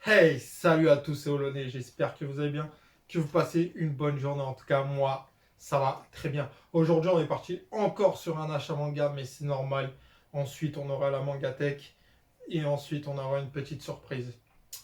Hey, salut à tous, c'est Olonais, j'espère que vous allez bien, que vous passez une bonne journée. En tout cas, moi, ça va très bien. Aujourd'hui, on est parti encore sur un achat manga, mais c'est normal. Ensuite, on aura la manga tech et ensuite, on aura une petite surprise.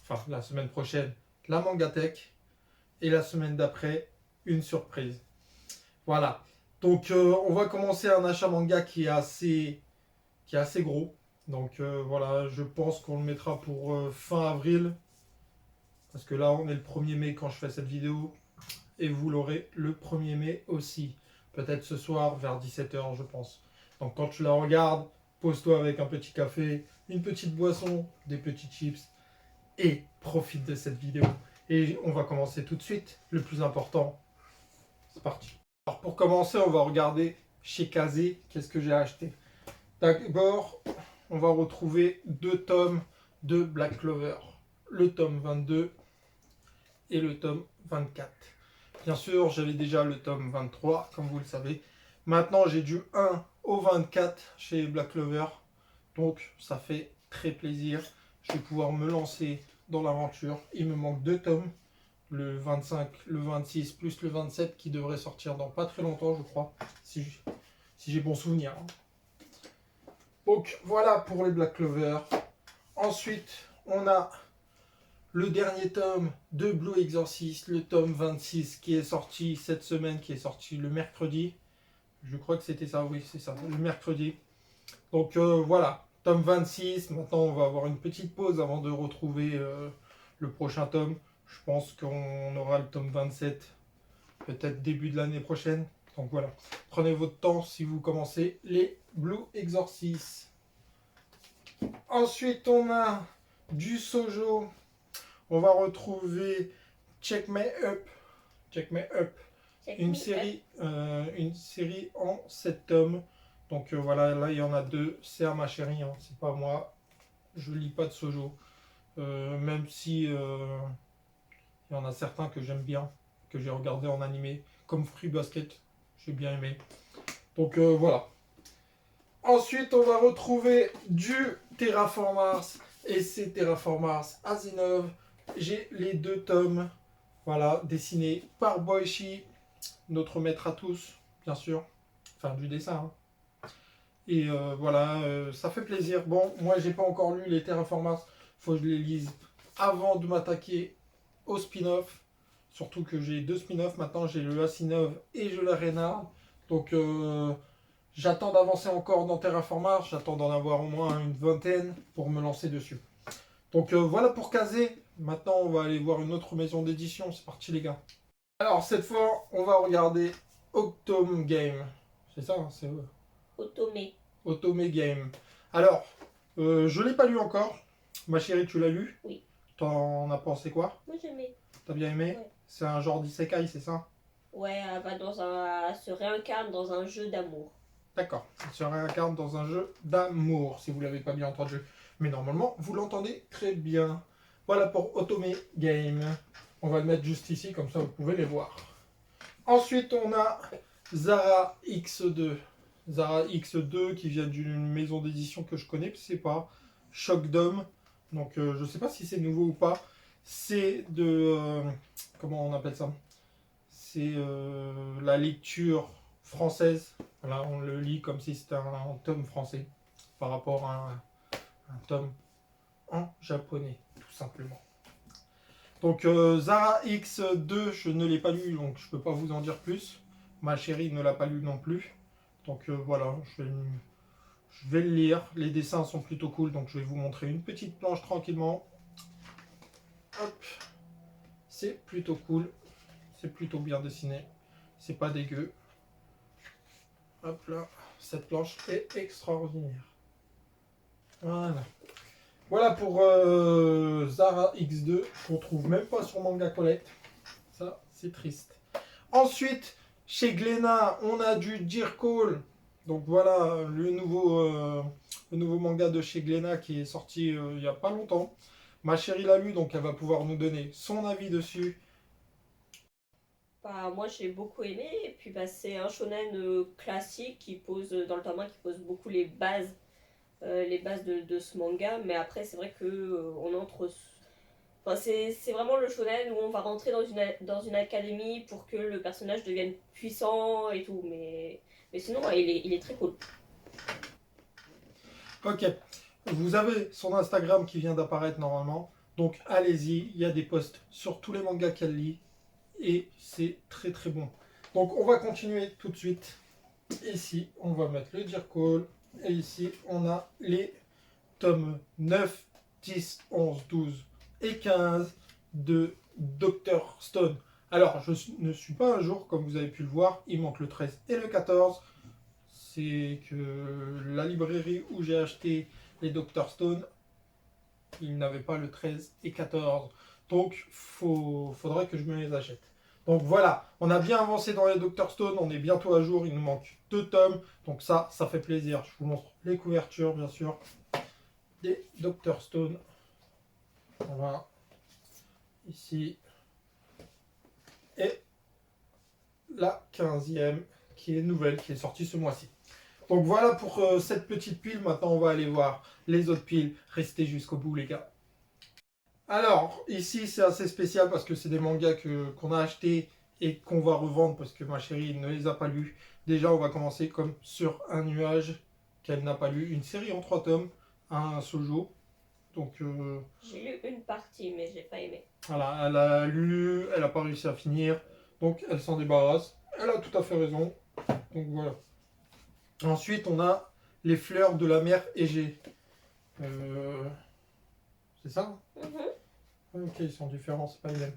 Enfin, la semaine prochaine, la manga tech et la semaine d'après, une surprise. Voilà. Donc, on va commencer un achat manga qui est assez gros. Donc, voilà, je pense qu'on le mettra pour fin avril. Parce que là, on est le 1er mai quand je fais cette vidéo. Et vous l'aurez le 1er mai aussi. Peut-être ce soir vers 17h, je pense. Donc quand tu la regardes, pose-toi avec un petit café, une petite boisson, des petits chips. Et profite de cette vidéo. Et on va commencer tout de suite. Le plus important, c'est parti. Alors pour commencer, on va regarder chez Kazé, qu'est-ce que j'ai acheté. D'abord, on va retrouver deux tomes de Black Clover. Le tome 22 et le tome 24. Bien sûr, j'avais déjà le tome 23, comme vous le savez. Maintenant, j'ai du 1 au 24 chez Black Clover. Donc, ça fait très plaisir. Je vais pouvoir me lancer dans l'aventure. Il me manque deux tomes. Le 25, le 26, plus le 27 qui devrait sortir dans pas très longtemps, je crois. Si j'ai bon souvenir. Donc, voilà pour les Black Clover. Ensuite, on a le dernier tome de Blue Exorcist, le tome 26 qui est sorti cette semaine, qui est sorti le mercredi. Je crois que c'était ça, oui, c'est ça, le mercredi. Donc voilà, tome 26. Maintenant, on va avoir une petite pause avant de retrouver le prochain tome. Je pense qu'on aura le tome 27 peut-être début de l'année prochaine. Donc voilà, prenez votre temps si vous commencez les Blue Exorcist. Ensuite, on a du Sojo. On va retrouver Check Me Up. Check Me Up. Une série en 7 tomes. Donc voilà, là il y en a deux. C'est à ma chérie, hein, c'est pas moi. Je lis pas de Sojo. Même si il y en a certains que j'aime bien, que j'ai regardé en animé, comme Free Basket. J'ai bien aimé. Donc voilà. Ensuite, on va retrouver du Terraform Mars. Et c'est Terraform Mars Asinov. J'ai les deux tomes. Voilà, dessinés par Boichi, notre maître à tous, bien sûr. Enfin, du dessin. Hein. Et voilà, ça fait plaisir. Bon, moi, j'ai pas encore lu les Terraform Mars. Faut que je les lise avant de m'attaquer au spin-off. Surtout que j'ai deux spin-offs maintenant. J'ai le Asinov et je le Reynard. Donc, j'attends d'avancer encore dans Terraform Mars. J'attends d'en avoir au moins une vingtaine pour me lancer dessus. Donc, voilà pour Kazé. Maintenant, on va aller voir une autre maison d'édition. C'est parti, les gars. Alors, cette fois, on va regarder Octome Game. C'est ça, hein, c'est Otome. Otome Game. Alors, je l'ai pas lu encore. Ma chérie, tu l'as lu? Oui. T'en as pensé quoi? Moi j'aimais. T'as bien aimé? Ouais. C'est un genre d'isekai, c'est ça? Ouais, elle se réincarne dans un jeu d'amour. D'accord. Il se réincarne dans un jeu d'amour, si vous l'avez pas bien entendu. Mais normalement, vous l'entendez très bien. Voilà pour Otome Game. On va le mettre juste ici, comme ça vous pouvez les voir. Ensuite, on a Zara X2. Zara X2 qui vient d'une maison d'édition que je connais, c'est pas Shock Dome. Donc je sais pas si c'est nouveau ou pas. C'est de comment on appelle ça? C'est la lecture française. Voilà, on le lit comme si c'était un tome français par rapport à un tome en japonais, tout simplement. Donc Zara X2, je ne l'ai pas lu, donc je peux pas vous en dire plus. Ma chérie ne l'a pas lu non plus. Donc voilà, je vais le lire. Les dessins sont plutôt cool, donc je vais vous montrer une petite planche tranquillement. Hop, c'est plutôt cool. C'est plutôt bien dessiné. C'est pas dégueu. Hop là, cette planche est extraordinaire. Voilà. Voilà pour Zara X2, qu'on trouve même pas sur Manga Collect. Ça, c'est triste. Ensuite, chez Glénat, on a du Dear Call. Donc voilà, le nouveau manga de chez Glénat qui est sorti il n'y a pas longtemps. Ma chérie l'a lu, donc elle va pouvoir nous donner son avis dessus. Bah, moi j'ai beaucoup aimé. Et puis bah, c'est un shonen classique qui pose, dans le tome 1, qui pose beaucoup les bases de ce manga. Mais après, c'est vrai que on entre Enfin, c'est vraiment le shonen où on va rentrer dans une académie pour que le personnage devienne puissant et tout. Mais sinon, ouais, il est très cool. Ok, vous avez son Instagram qui vient d'apparaître normalement. Donc allez-y, il y a des posts sur tous les mangas qu'elle lit. Et c'est très très bon. Donc on va continuer tout de suite. Ici, on va mettre le Dear Call. Et ici, on a les tomes 9, 10, 11, 12 et 15 de Dr. Stone. Alors, je ne suis pas un jour, comme vous avez pu le voir, il manque le 13 et le 14. C'est que la librairie où j'ai acheté les Dr. Stone, il n'avait pas le 13 et 14. Donc, faudrait que je me les achète. Donc voilà, on a bien avancé dans les Dr. Stone, on est bientôt à jour, il nous manque 2 tomes. Donc ça fait plaisir. Je vous montre les couvertures, bien sûr, des Dr. Stone. Voilà, ici. Et la 15e, qui est nouvelle, qui est sortie ce mois-ci. Donc voilà pour cette petite pile. Maintenant, on va aller voir les autres piles. Restez jusqu'au bout, les gars. Alors, ici, c'est assez spécial parce que c'est des mangas qu'on a achetés et qu'on va revendre parce que ma chérie ne les a pas lus. Déjà, on va commencer comme sur un nuage qu'elle n'a pas lu. Une série en 3 tomes, un shoujo. Donc, J'ai lu une partie, mais j'ai pas aimé. voilà, elle a lu, elle n'a pas réussi à finir. Donc, elle s'en débarrasse. Elle a tout à fait raison. Donc, voilà. Ensuite, on a les fleurs de la mer Égée. Euh, c'est ça? Mhm. Ok, ils sont différents, c'est pas les mêmes.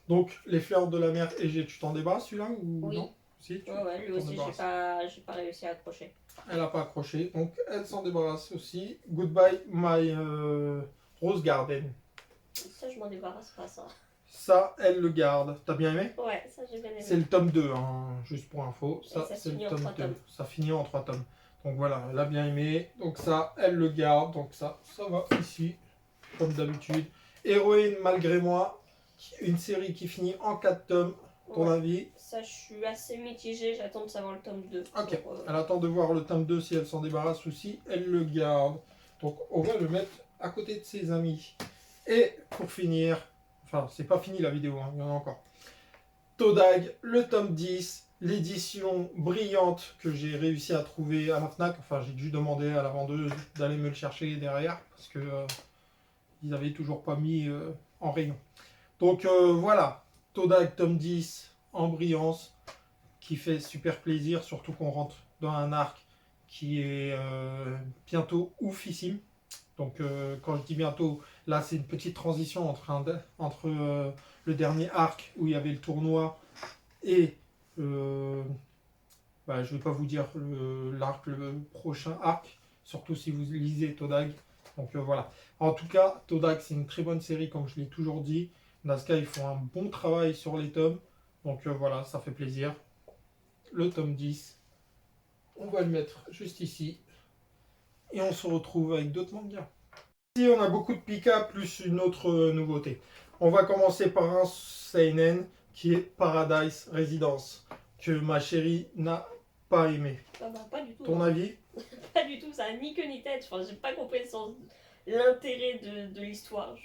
Donc, les fleurs de la mer Égée, tu t'en débarrasses celui-là ou Oui. non? Si, tu Ouais, lui t'en aussi, débarrasses. j'ai pas réussi à accrocher. Elle n'a pas accroché, donc elle s'en débarrasse aussi. Goodbye My Rose Garden. Ça, je m'en débarrasse pas, ça. Ça, elle le garde. T'as bien aimé? Ouais, ça, j'ai bien C'est aimé. le tome 2, hein, juste pour info. Et Ça, ça se c'est le finit en tome 3 2. tomes. Ça finit en 3 tomes. Donc voilà, elle a bien aimé. Donc ça, elle le garde. Donc ça va ici, comme d'habitude. Héroïne malgré moi. Une série qui finit en 4 tomes. Ton Ouais. avis? Ça, je suis assez mitigée. J'attends de savoir le tome 2. Ok. Pour, Elle attend de voir le tome 2 si elle s'en débarrasse ou si elle le garde. Donc on va le mettre à côté de ses amis. Et pour finir, enfin c'est pas fini la vidéo, hein, il y en a encore. Todag, le tome 10, l'édition brillante que j'ai réussi à trouver à la FNAC. Enfin j'ai dû demander à la vendeuse d'aller me le chercher derrière parce que ils avaient toujours pas mis en rayon. Donc voilà, Todag tome 10 en brillance qui fait super plaisir, surtout qu'on rentre dans un arc qui est bientôt oufissime. Donc quand je dis bientôt, là c'est une petite transition entre le dernier arc où il y avait le tournoi et je ne vais pas vous dire le prochain arc, surtout si vous lisez Todag. Donc voilà. En tout cas, Todag c'est une très bonne série comme je l'ai toujours dit. Nazca ils font un bon travail sur les tomes. Donc voilà, ça fait plaisir. Le tome 10. On va le mettre juste ici. Et on se retrouve avec d'autres mangas. Ici, on a beaucoup de Pika plus une autre nouveauté. On va commencer par un Seinen qui est Paradise Residence, que ma chérie n'a pas aimé. Ah bah, pas du tout. Ton Hein. avis? Pas du tout, ça a ni queue ni tête. Enfin, j'ai pas compris le sens, l'intérêt de l'histoire.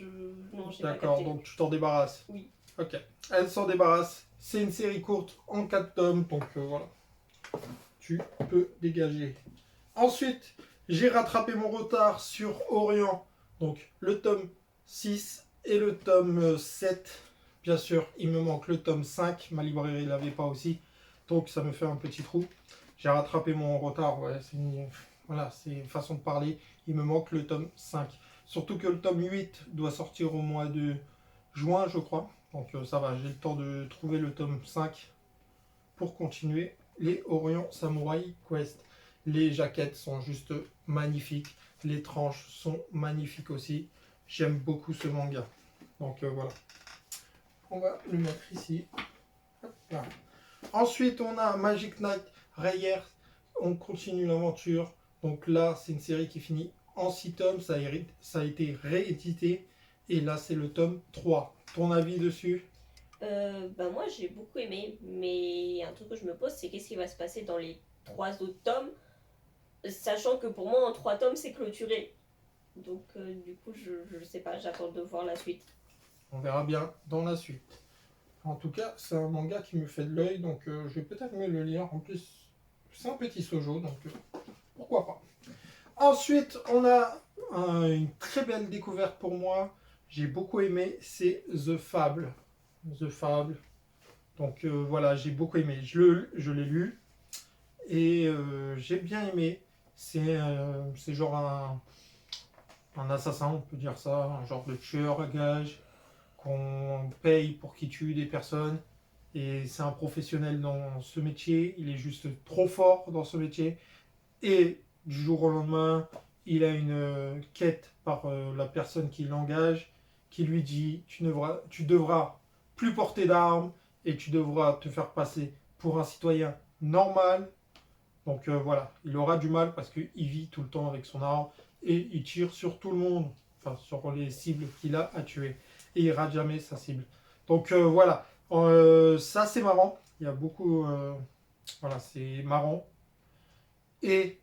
Non, j'ai pas D'accord, capté. donc tu t'en débarrasses. Oui. Ok. Elle s'en débarrasse. C'est une série courte en 4 tomes, donc voilà. Tu peux dégager. Ensuite, j'ai rattrapé mon retard sur Orient. Donc le tome 6 et le tome 7. Bien sûr, il me manque le tome 5. Ma librairie ne l'avait pas aussi. Donc ça me fait un petit trou. J'ai rattrapé mon retard. Ouais, voilà, c'est une façon de parler. Il me manque le tome 5. Surtout que le tome 8 doit sortir au mois de juin, je crois. Donc ça va, j'ai le temps de trouver le tome 5 pour continuer les Orient Samurai Quest. Les jaquettes sont juste magnifiques. Les tranches sont magnifiques aussi. J'aime beaucoup ce manga. Donc voilà. On va le mettre ici. Hop là. Ensuite, on a Magic Knight Rayers. On continue l'aventure. Donc là, c'est une série qui finit en 6 tomes. Ça a été réédité. Et là, c'est le tome 3. Ton avis dessus? Bah moi j'ai beaucoup aimé, mais un truc que je me pose c'est qu'est-ce qui va se passer dans les 3 autres tomes, sachant que pour moi en 3 tomes c'est clôturé. Donc du coup je sais pas, j'attends de voir la suite. On verra bien dans la suite. En tout cas, c'est un manga qui me fait de l'œil, donc je vais peut-être me le lire. En plus, c'est un petit shoujo, donc pourquoi pas. Ensuite, on a une très belle découverte pour moi. J'ai beaucoup aimé, c'est The Fable. The Fable. Donc voilà, j'ai beaucoup aimé. Je l'ai lu et j'ai bien aimé. C'est genre un assassin, on peut dire ça, un genre de tueur à gages qu'on paye pour qu'il tue des personnes. Et c'est un professionnel dans ce métier. Il est juste trop fort dans ce métier. Et du jour au lendemain, il a une quête par la personne qui l'engage, qui lui dit tu devras plus porter d'armes et tu devras te faire passer pour un citoyen normal. Donc voilà, il aura du mal parce qu'il vit tout le temps avec son arme et il tire sur tout le monde, enfin sur les cibles qu'il a à tuer. Et il rate jamais sa cible. Donc voilà, ça c'est marrant. Il y a beaucoup. Voilà, c'est marrant. Et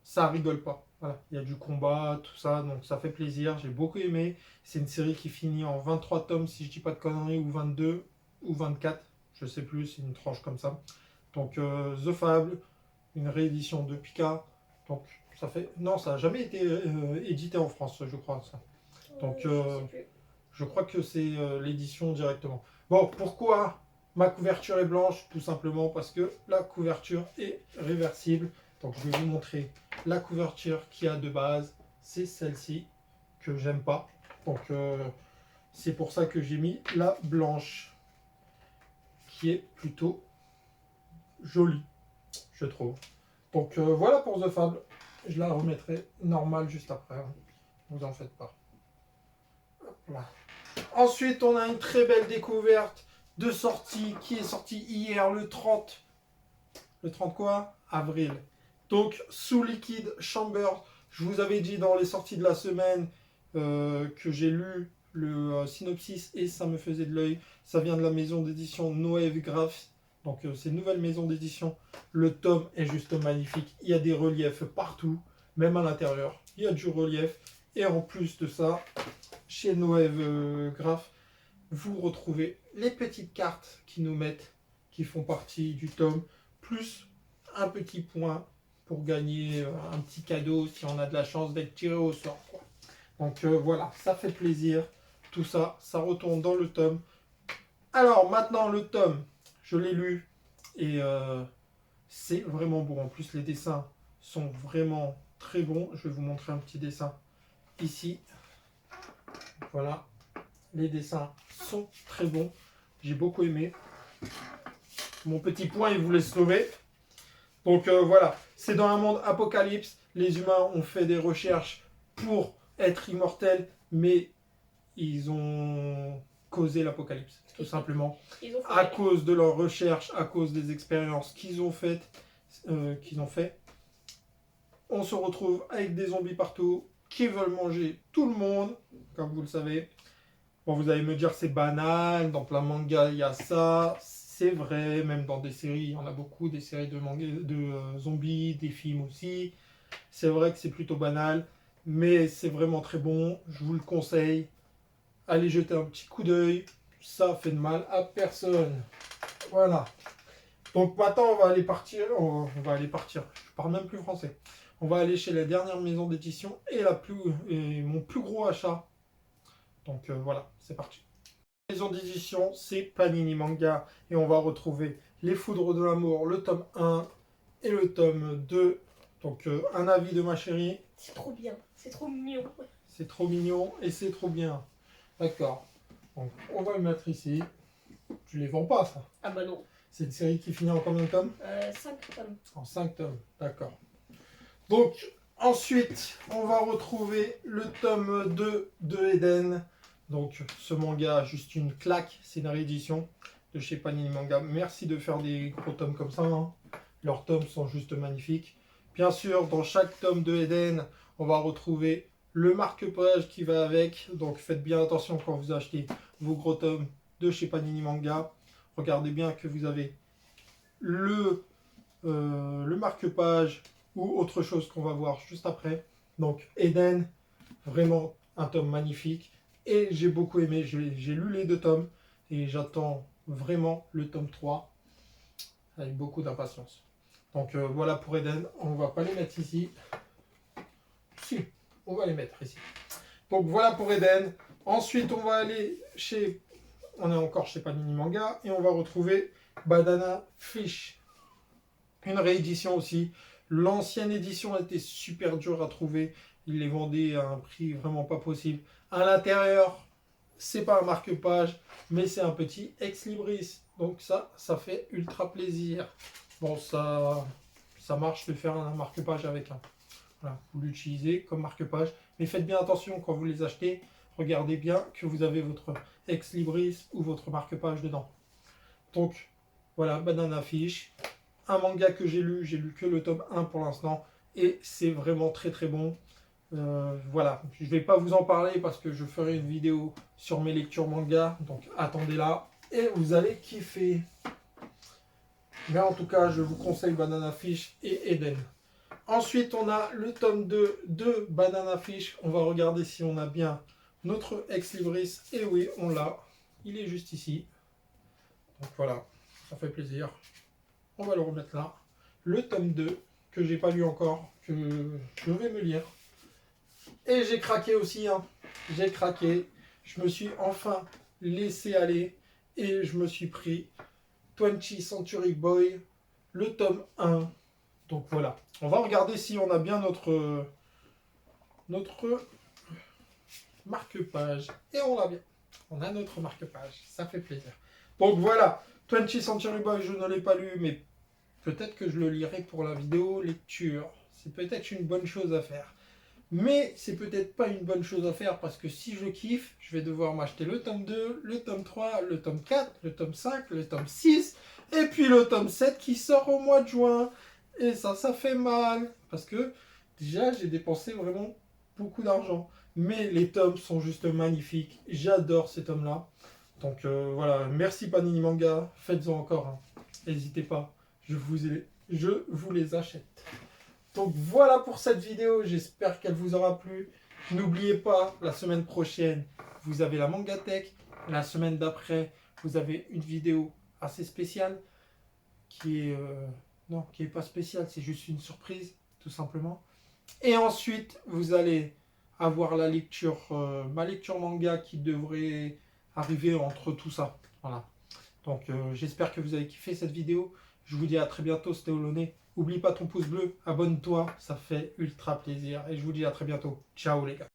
ça rigole pas. Voilà, il y a du combat, tout ça, donc ça fait plaisir. J'ai beaucoup aimé. C'est une série qui finit en 23 tomes, si je dis pas de conneries, ou 22, ou 24, je sais plus, c'est une tranche comme ça. Donc The Fable, une réédition de Pika. Donc ça fait. Non, ça n'a jamais été édité en France, je crois. Ça. Donc je crois que c'est l'édition directement. Bon, pourquoi ma couverture est blanche? Tout simplement parce que la couverture est réversible. Donc je vais vous montrer la couverture qu'il y a de base. C'est celle-ci que j'aime pas. Donc c'est pour ça que j'ai mis la blanche qui est plutôt jolie, je trouve. Donc voilà pour The Fable. Je la remettrai normale juste après. Hein. Vous en faites pas. Voilà. Ensuite, on a une très belle découverte de sortie qui est sortie hier le 30. Le 30 quoi? Avril. Donc, sous Liquid Chambers, je vous avais dit dans les sorties de la semaine que j'ai lu le synopsis et ça me faisait de l'œil. Ça vient de la maison d'édition Noëv Graph. Donc, c'est une nouvelle maison d'édition. Le tome est juste magnifique. Il y a des reliefs partout, même à l'intérieur. Il y a du relief. Et en plus de ça, chez Noëv Graph, vous retrouvez les petites cartes qui nous mettent, qui font partie du tome, plus un petit point pour gagner un petit cadeau si on a de la chance d'être tiré au sort. Quoi. Donc voilà, ça fait plaisir. Tout ça, ça retourne dans le tome. Alors maintenant, le tome, je l'ai lu et c'est vraiment beau. En plus, les dessins sont vraiment très bons. Je vais vous montrer un petit dessin ici. Voilà, les dessins sont très bons. J'ai beaucoup aimé. Mon petit point, il voulait se sauver. Donc voilà, c'est dans un monde apocalypse. Les humains ont fait des recherches pour être immortels, mais ils ont causé l'apocalypse, tout simplement. À cause de leurs recherches, à cause des expériences qu'ils ont faites, on se retrouve avec des zombies partout qui veulent manger tout le monde, comme vous le savez. Bon, vous allez me dire c'est banal, dans plein manga il y a ça, c'est vrai, même dans des séries, il y en a beaucoup, des séries de manga, de zombies, des films aussi. C'est vrai que c'est plutôt banal, mais c'est vraiment très bon, je vous le conseille. Allez jeter un petit coup d'œil, ça fait de mal à personne. Voilà. Donc maintenant on va aller partir, je parle même plus français. On va aller chez la dernière maison d'édition et mon plus gros achat. Donc voilà, c'est parti. La maison d'édition, c'est Panini Manga. Et on va retrouver Les Foudres de l'amour, le tome 1 et le tome 2. Donc un avis de ma chérie. C'est trop bien, c'est trop mignon. C'est trop mignon et c'est trop bien. D'accord. Donc on va le mettre ici. Tu les vends pas ça? Ah bah non. C'est une série qui finit en combien de tomes? 5 tomes. En 5 tomes, d'accord. Donc ensuite, on va retrouver le tome 2 de Eden. Donc ce manga, juste une claque, c'est une réédition de chez Panini Manga. Merci de faire des gros tomes comme ça. Hein. Leurs tomes sont juste magnifiques. Bien sûr, dans chaque tome de Eden, on va retrouver le marque-page qui va avec. Donc faites bien attention quand vous achetez vos gros tomes de chez Panini Manga. Regardez bien que vous avez le marque-page ou autre chose qu'on va voir juste après. Donc Eden, vraiment un tome magnifique. Et j'ai beaucoup aimé, j'ai lu les 2 tomes et j'attends vraiment le tome 3 avec beaucoup d'impatience. Donc voilà pour Eden, on va pas les mettre ici. Si, on va les mettre ici. Donc voilà pour Eden. Ensuite on va aller on est encore chez Panini Manga et on va retrouver Banana Fish. Une réédition aussi. L'ancienne édition était super dure à trouver. Ils les vendaient à un prix vraiment pas possible. À l'intérieur, c'est pas un marque-page, mais c'est un petit ex-libris. Donc ça fait ultra plaisir. Bon, ça marche de faire un marque-page avec un. Voilà, vous l'utilisez comme marque-page. Mais faites bien attention quand vous les achetez. Regardez bien que vous avez votre ex-libris ou votre marque-page dedans. Donc, voilà, Banana Fish. Un manga que j'ai lu que le tome 1 pour l'instant. Et c'est vraiment très très bon. Voilà, je ne vais pas vous en parler parce que je ferai une vidéo sur mes lectures manga. Donc attendez-la et vous allez kiffer. Mais en tout cas, je vous conseille Banana Fish et Eden. Ensuite, on a le tome 2 de Banana Fish. On va regarder si on a bien notre ex-libris. Et oui, on l'a. Il est juste ici. Donc voilà, ça fait plaisir. On va le remettre là. Le tome 2, que j'ai pas lu encore, que je vais me lire. Et j'ai craqué aussi, hein. J'ai craqué. Je me suis enfin laissé aller. Et je me suis pris 20th Century Boy, le tome 1. Donc voilà. On va regarder si on a bien notre marque-page. Et on l'a bien. On a notre marque-page. Ça fait plaisir. Donc voilà. 20th Century Boy, je ne l'ai pas lu, mais peut-être que je le lirai pour la vidéo lecture. C'est peut-être une bonne chose à faire. Mais c'est peut-être pas une bonne chose à faire parce que si je kiffe, je vais devoir m'acheter le tome 2, le tome 3, le tome 4, le tome 5, le tome 6 et puis le tome 7 qui sort au mois de juin. Et ça fait mal parce que déjà j'ai dépensé vraiment beaucoup d'argent. Mais les tomes sont juste magnifiques. J'adore ces tomes-là. Donc voilà, merci Panini Manga. Faites-en encore. Hein. N'hésitez pas. Je vous les achète. Donc voilà pour cette vidéo, j'espère qu'elle vous aura plu. N'oubliez pas, la semaine prochaine, vous avez la Mangatech. La semaine d'après, vous avez une vidéo assez spéciale qui est... non, qui n'est pas spéciale, c'est juste une surprise, tout simplement. Et ensuite, vous allez avoir la lecture, ma lecture manga qui devrait arriver entre tout ça. Voilà. Donc j'espère que vous avez kiffé cette vidéo. Je vous dis à très bientôt, c'était Olonné. N'oublie pas ton pouce bleu, abonne-toi, ça fait ultra plaisir. Et je vous dis à très bientôt. Ciao les gars.